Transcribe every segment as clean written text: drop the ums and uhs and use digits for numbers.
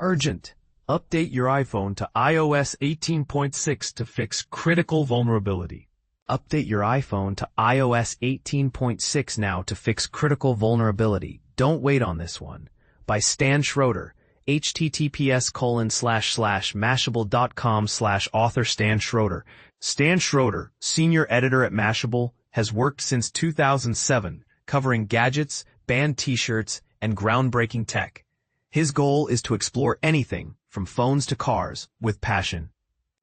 Urgent. Update your iPhone to iOS 18.6 to fix critical vulnerability. Update your iPhone to iOS 18.6 now to fix critical vulnerability. Don't wait on this one. By Stan Schroeder. https://mashable.com/author Stan Schroeder. Stan Schroeder, senior editor at Mashable, has worked since 2007, covering gadgets, band t-shirts, and groundbreaking tech. His goal is to explore anything, from phones to cars, with passion.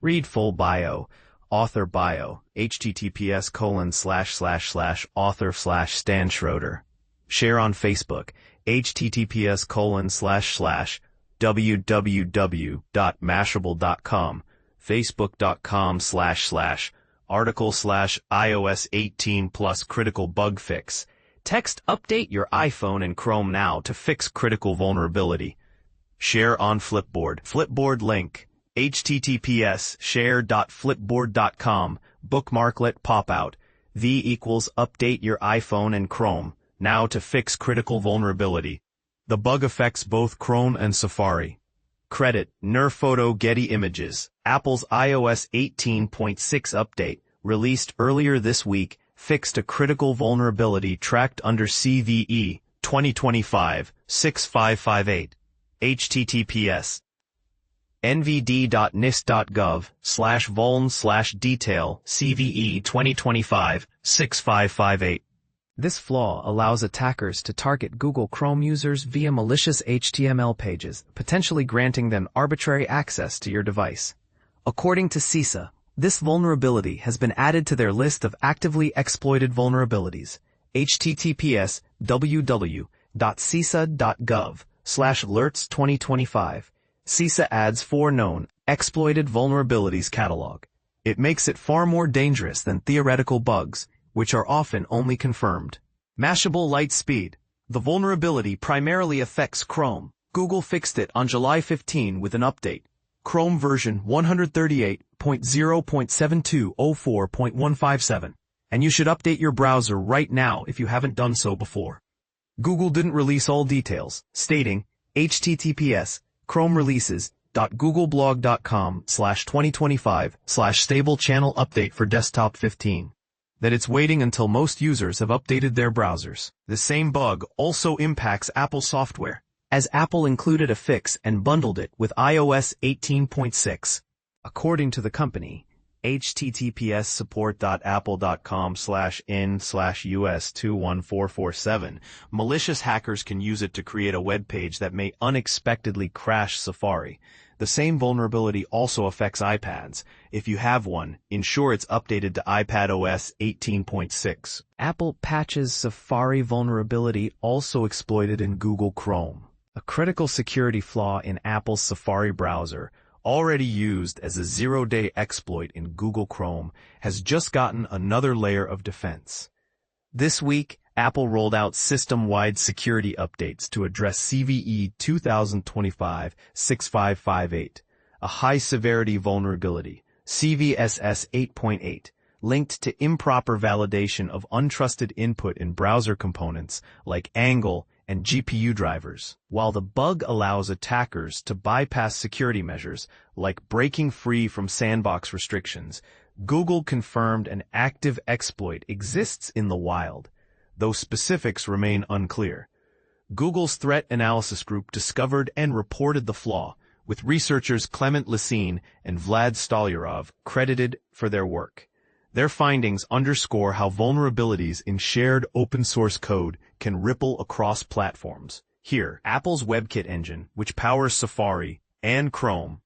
Read full bio. Author bio. https://author/Stan Schroeder. Share on Facebook. https://www.mashable.com. facebook.com/article/iOS 18 plus critical bug fix. Text update your iPhone and Chrome now to fix critical vulnerability. Share on Flipboard. Flipboard link. https://share.flipboard.com. Bookmarklet pop-out. v=update your iPhone and Chrome now to fix critical vulnerability. The bug affects both Chrome and Safari. Credit, Nerphoto Getty Images. Apple's iOS 18.6 update, released earlier this week, fixed a critical vulnerability tracked under CVE 2025-6558. https nvd.nist.gov/vuln/detail CVE 2025-6558. This flaw allows attackers to target Google Chrome users via malicious HTML pages, potentially granting them arbitrary access to your device. According to CISA, this vulnerability has been added to their list of actively exploited vulnerabilities. https://www.cisa.gov/alerts2025. CISA adds 4 known, exploited vulnerabilities catalog. It makes it far more dangerous than theoretical bugs, which are often only confirmed. Mashable Light Speed. The vulnerability primarily affects Chrome. Google fixed it on July 15 with an update. Chrome version 138.0.7204.157. And you should update your browser right now if you haven't done so before. Google didn't release all details, stating, https://chromereleases.googleblog.com/2025/stable channel update for desktop 15. That it's waiting until most users have updated their browsers. The same bug also impacts Apple software, as Apple included a fix and bundled it with iOS 18.6. According to the company, https://support.apple.com/in/us21447, malicious hackers can use it to create a web page that may unexpectedly crash Safari. The same vulnerability also affects iPads. If you have one, ensure it's updated to iPadOS 18.6. Apple patches Safari vulnerability also exploited in Google Chrome. A critical security flaw in Apple's Safari browser, already used as a zero-day exploit in Google Chrome, has just gotten another layer of defense. This week, Apple rolled out system-wide security updates to address CVE 2025-6558, a high-severity vulnerability, CVSS 8.8, linked to improper validation of untrusted input in browser components like Angle and GPU drivers. While the bug allows attackers to bypass security measures, like breaking free from sandbox restrictions, Google confirmed an active exploit exists in the wild, though specifics remain unclear. Google's threat analysis group discovered and reported the flaw, with researchers Clement Lessine and Vlad Stolyarov credited for their work. Their findings underscore how vulnerabilities in shared open-source code can ripple across platforms. Here, Apple's WebKit engine, which powers Safari and Chrome.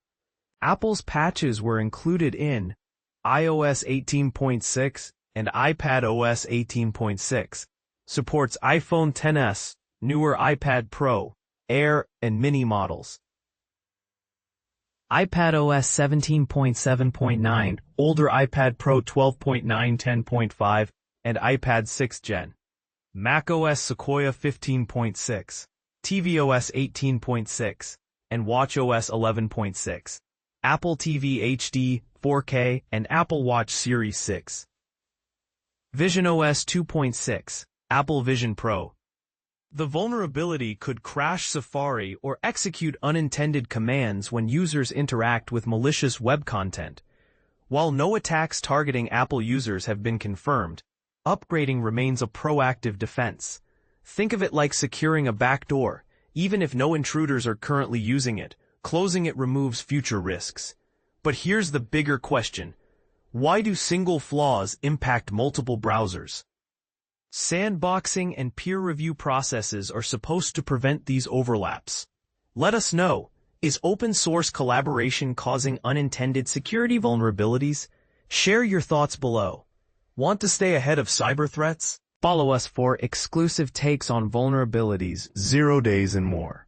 Apple's patches were included in iOS 18.6 and iPadOS 18.6. Supports iPhone XS, newer iPad Pro, Air, and Mini models. iPadOS 17.7.9, older iPad Pro 12.9, 10.5, and iPad 6th Gen. macOS Sequoia 15.6, tvOS 18.6, and watchOS 11.6. Apple TV HD, 4K, and Apple Watch Series 6. visionOS 2.6, Apple Vision Pro, The vulnerability could crash Safari or execute unintended commands when users interact with malicious web content. While no attacks targeting Apple users have been confirmed, upgrading remains a proactive defense. Think of it like securing a backdoor. Even if no intruders are currently using it, closing it removes future risks. But here's the bigger question. Why do single flaws impact multiple browsers? Sandboxing and peer review processes are supposed to prevent these overlaps. Let us know, is open source collaboration causing unintended security vulnerabilities? Share your thoughts below. Want to stay ahead of cyber threats? Follow us for exclusive takes on vulnerabilities, 0 days and more.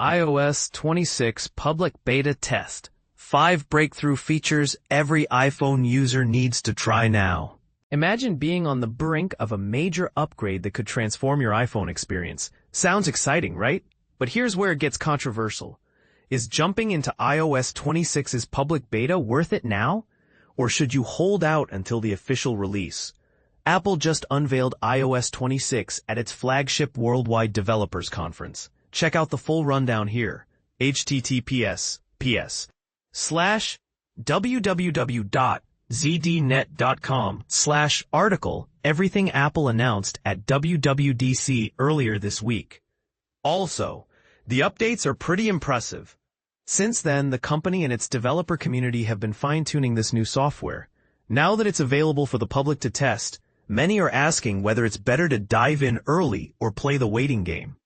iOS 26 Public Beta Test. 5 breakthrough features every iPhone user needs to try now. Imagine being on the brink of a major upgrade that could transform your iPhone experience. Sounds exciting, right? But here's where it gets controversial. Is jumping into iOS 26's public beta worth it now? Or should you hold out until the official release? Apple just unveiled iOS 26 at its flagship Worldwide Developers Conference. Check out the full rundown here. https://www.zdnet.com/article everything Apple announced at WWDC earlier this week. Also, the updates are pretty impressive. Since then, the company and its developer community have been fine-tuning this new software. Now that it's available for the public to test, many are asking whether it's better to dive in early or play the waiting game.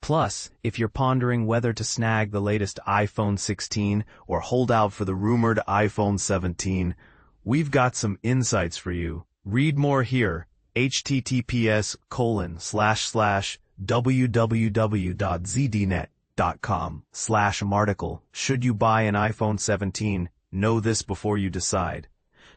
Plus, if you're pondering whether to snag the latest iPhone 16 or hold out for the rumored iPhone 17, we've got some insights for you. Read more here, https://www.zdnet.com/article. Should you buy an iPhone 17, know this before you decide.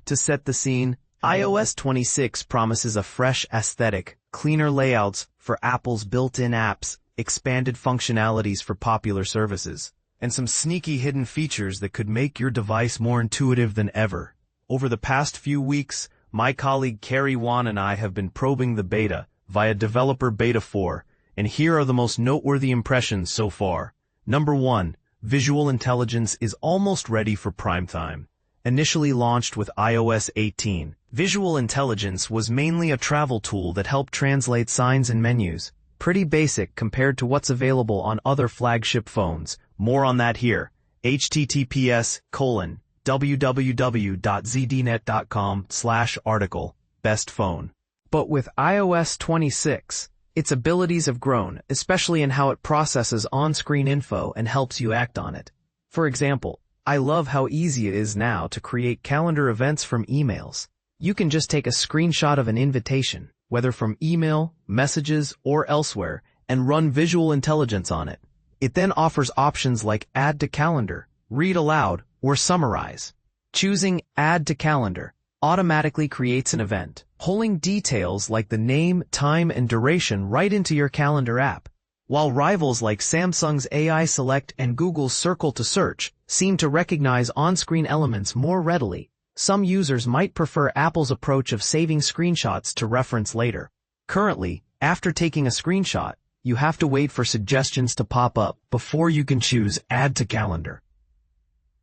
To set the scene, iOS 26 promises a fresh aesthetic, cleaner layouts for Apple's built-in apps, expanded functionalities for popular services, and some sneaky hidden features that could make your device more intuitive than ever. Over the past few weeks, my colleague Carrie Wan and I have been probing the beta via Developer Beta 4, and here are the most noteworthy impressions so far. Number 1, Visual Intelligence is almost ready for prime time. Initially launched with iOS 18, Visual Intelligence was mainly a travel tool that helped translate signs and menus. Pretty basic compared to what's available on other flagship phones. More on that here. https://www.zdnet.com/article. Best phone. But with iOS 26, its abilities have grown, especially in how it processes on-screen info and helps you act on it. For example, I love how easy it is now to create calendar events from emails. You can just take a screenshot of an invitation, whether from email, messages, or elsewhere, and run Visual Intelligence on it. It then offers options like Add to Calendar, Read Aloud, or Summarize. Choosing Add to Calendar automatically creates an event, pulling details like the name, time, and duration right into your calendar app. While rivals like Samsung's AI Select and Google's Circle to Search seem to recognize on-screen elements more readily, some users might prefer Apple's approach of saving screenshots to reference later. Currently, after taking a screenshot, you have to wait for suggestions to pop up before you can choose Add to Calendar.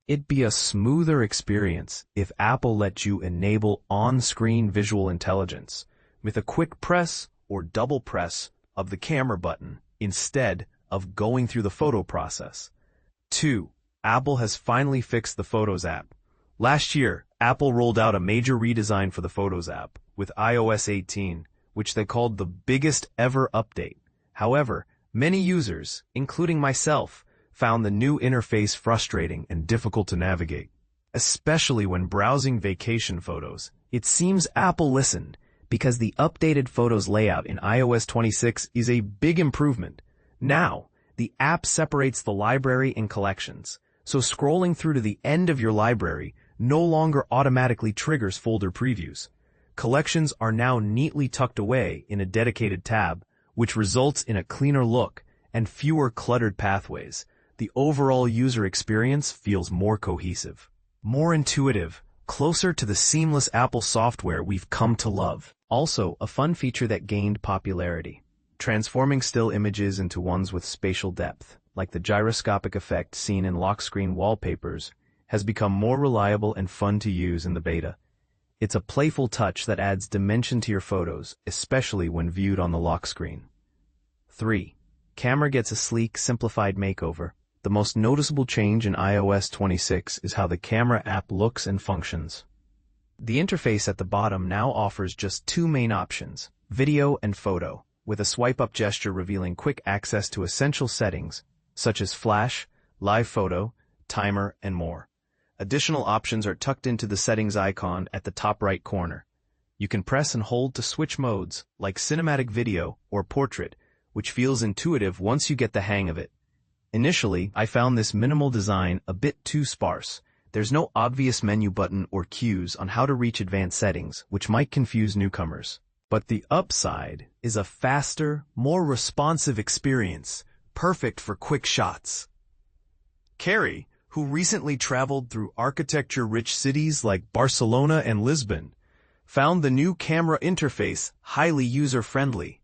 It'd be a smoother experience if Apple let you enable on-screen visual intelligence with a quick press or double press of the camera button instead of going through the photo process. 2. Apple has finally fixed the Photos app. Last year, Apple rolled out a major redesign for the Photos app with iOS 18, which they called the biggest ever update. However, many users, including myself, found the new interface frustrating and difficult to navigate. Especially when browsing vacation photos, it seems Apple listened, because the updated Photos layout in iOS 26 is a big improvement. Now, the app separates the library and collections, so scrolling through to the end of your library no longer automatically triggers folder previews. Collections are now neatly tucked away in a dedicated tab, which results in a cleaner look and fewer cluttered pathways. The overall user experience feels more cohesive, more intuitive, closer to the seamless Apple software we've come to love. Also, a fun feature that gained popularity. transforming still images into ones with spatial depth, like the gyroscopic effect seen in lock screen wallpapers, has become more reliable and fun to use in the beta. It's a playful touch that adds dimension to your photos, especially when viewed on the lock screen. 3. Camera gets a sleek, simplified makeover. The most noticeable change in iOS 26 is how the camera app looks and functions. The interface at the bottom now offers just two main options, video and photo, with a swipe-up gesture revealing quick access to essential settings, such as flash, live photo, timer, and more. Additional options are tucked into the settings icon at the top right corner. You can press and hold to switch modes, like cinematic video or portrait, which feels intuitive once you get the hang of it. Initially, I found this minimal design a bit too sparse. There's no obvious menu button or cues on how to reach advanced settings, which might confuse newcomers. But the upside is a faster, more responsive experience, perfect for quick shots. Carrie, who recently traveled through architecture-rich cities like Barcelona and Lisbon, found the new camera interface highly user-friendly.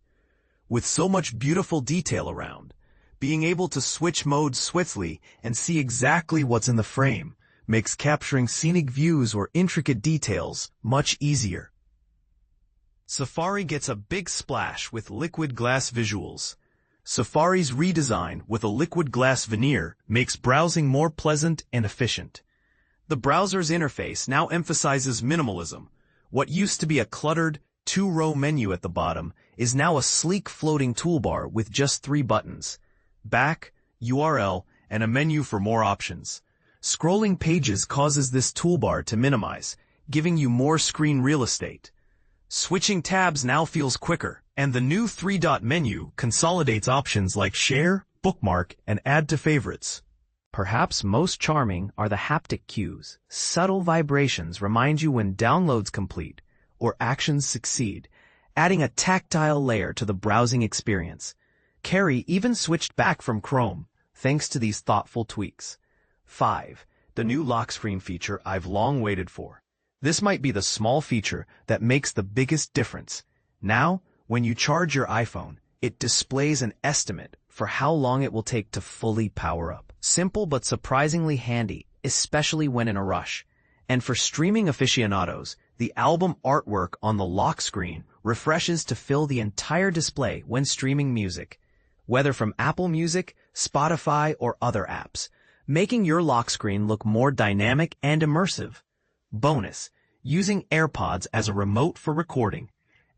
With so much beautiful detail around, being able to switch modes swiftly and see exactly what's in the frame makes capturing scenic views or intricate details much easier. Safari gets a big splash with liquid glass visuals. Safari's redesign with a liquid glass veneer makes browsing more pleasant and efficient. The browser's interface now emphasizes minimalism. What used to be a cluttered, two-row menu at the bottom is now a sleek floating toolbar with just 3 buttons: back, URL, and a menu for more options. Scrolling pages causes this toolbar to minimize, giving you more screen real estate. Switching tabs now feels quicker, and the new 3-dot menu consolidates options like share, bookmark, and add to favorites. Perhaps most charming are the haptic cues. Subtle vibrations remind you when downloads complete or actions succeed, adding a tactile layer to the browsing experience. Carrie even switched back from Chrome, thanks to these thoughtful tweaks. 5. The new lock screen feature I've long waited for. This might be the small feature that makes the biggest difference. Now, when you charge your iPhone, it displays an estimate for how long it will take to fully power up. Simple but surprisingly handy, especially when in a rush. And for streaming aficionados, the album artwork on the lock screen refreshes to fill the entire display when streaming music, whether from Apple Music, Spotify, or other apps, making your lock screen look more dynamic and immersive. Bonus, using AirPods as a remote for recording.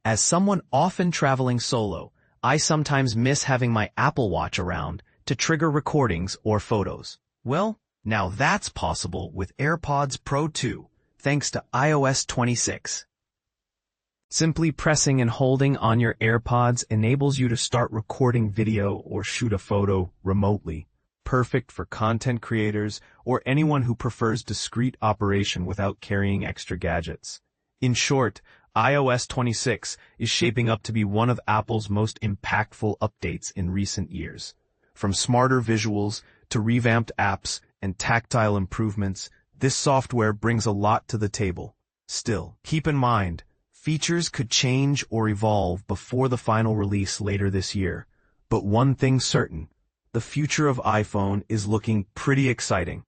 As someone often traveling solo, I sometimes miss having my Apple Watch around to trigger recordings or photos. Well, now that's possible with AirPods Pro 2, thanks to iOS 26. Simply pressing and holding on your AirPods enables you to start recording video or shoot a photo remotely. Perfect for content creators or anyone who prefers discreet operation without carrying extra gadgets. In short, iOS 26 is shaping up to be one of Apple's most impactful updates in recent years. From smarter visuals to revamped apps and tactile improvements, this software brings a lot to the table. Still, keep in mind, features could change or evolve before the final release later this year. But one thing's certain, the future of iPhone is looking pretty exciting.